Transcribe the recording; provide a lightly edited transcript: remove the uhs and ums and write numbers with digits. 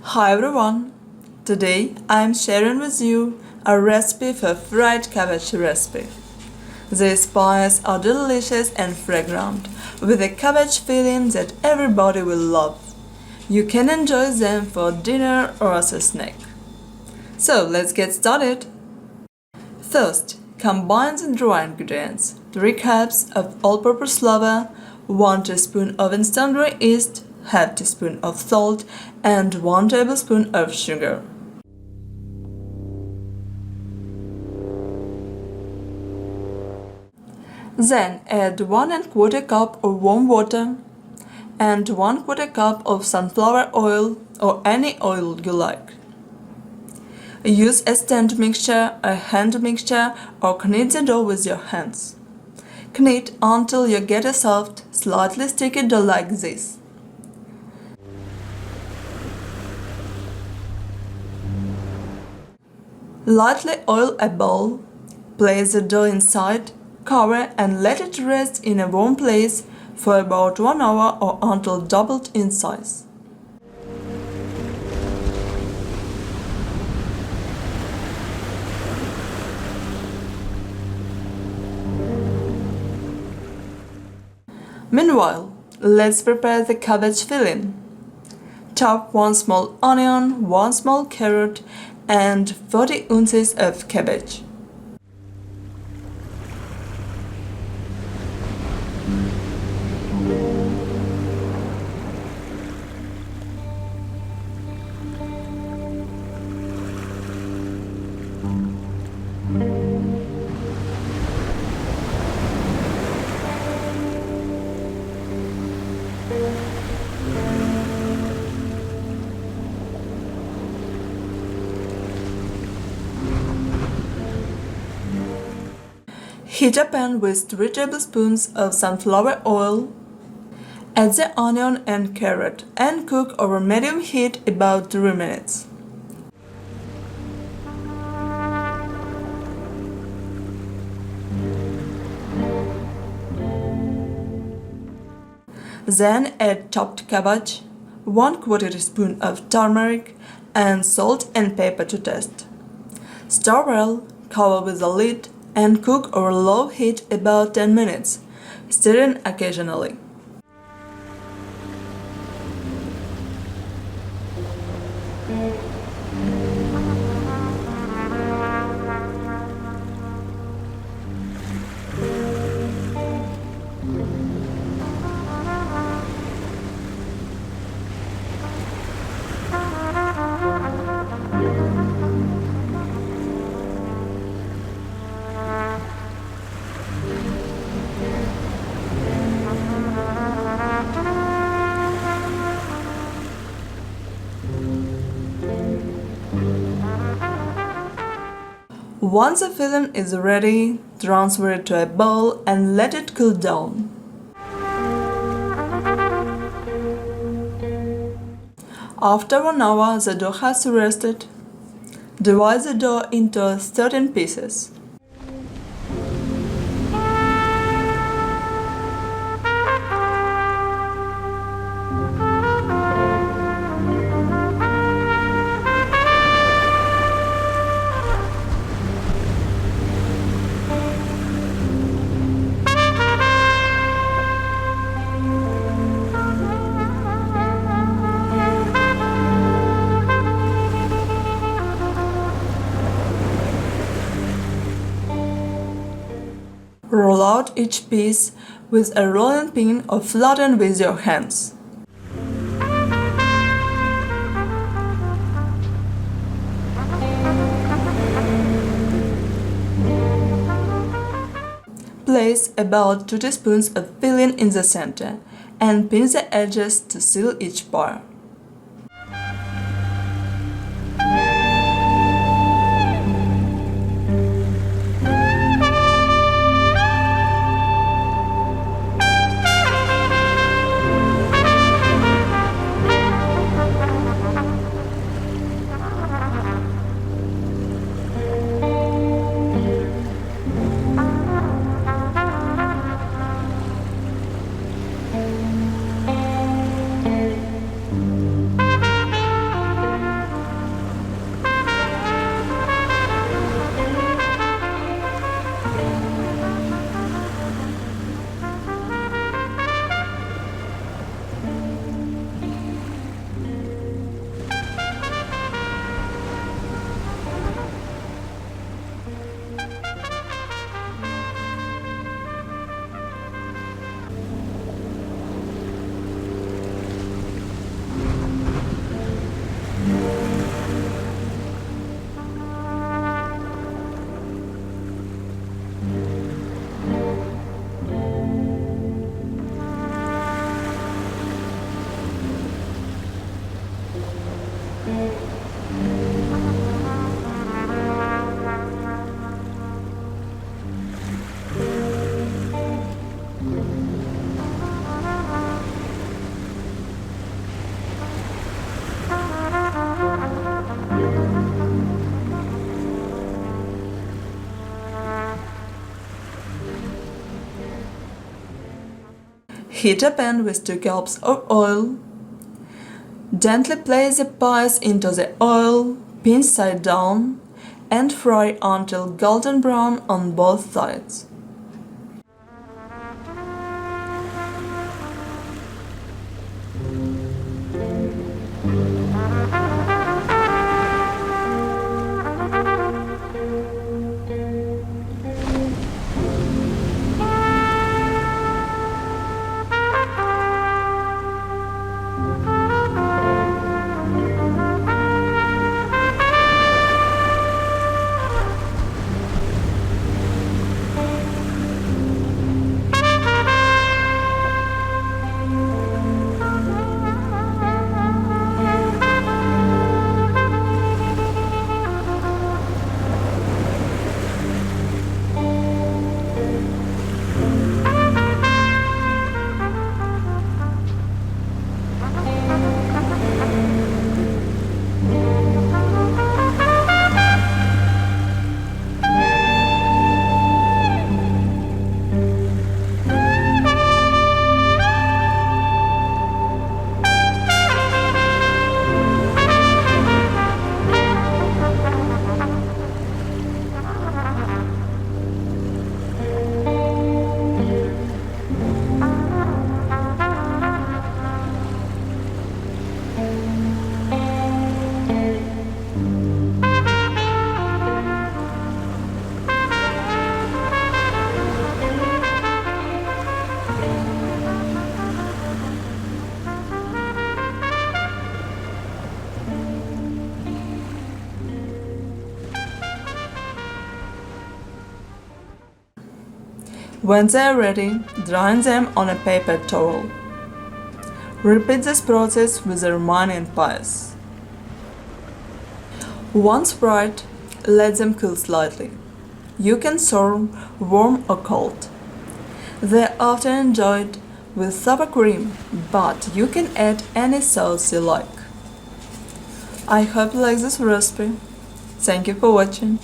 Hi everyone! Today I am sharing with you a recipe for fried cabbage recipe. These pies are delicious and fragrant, with a cabbage filling that everybody will love. You can enjoy them for dinner or as a snack. So let's get started! First, combine the dry ingredients: 3 cups of all-purpose flour, 1 teaspoon of instant yeast, half teaspoon of salt, and 1 tablespoon of sugar. Then add 1 1/4 cup of warm water and 1 1/4 cup of sunflower oil or any oil you like. Use a stand mixture, a hand mixture, or knead the dough with your hands. Knead until you get a soft, slightly sticky dough like this. Lightly oil a bowl, place the dough inside, cover and let it rest in a warm place for about 1 hour or until doubled in size. Meanwhile, let's prepare the cabbage filling. Chop 1 small onion, 1 small carrot, and 40 ounces of cabbage. Heat a pan with 3 tablespoons of sunflower oil. Add the onion and carrot and cook over medium heat about 3 minutes. Then add chopped cabbage, 1/4 teaspoon of turmeric, and salt and pepper to taste. Stir well, cover with a lid, and cook over low heat about 10 minutes, stirring occasionally. Once the filling is ready, transfer it to a bowl and let it cool down. After 1 hour, the dough has rested. Divide the dough into 13 pieces. Roll out each piece with a rolling pin or flatten with your hands. Place about 2 teaspoons of filling in the center and pin the edges to seal each pie. Heat a pan with 2 cups of oil. Gently place the pies into the oil, pinch side down, and fry until golden brown on both sides. When they are ready, dry them on a paper towel. Repeat this process with the remaining pies. Once fried, let them cool slightly. You can serve warm or cold. They are often enjoyed with sour cream, but you can add any sauce you like. I hope you like this recipe. Thank you for watching.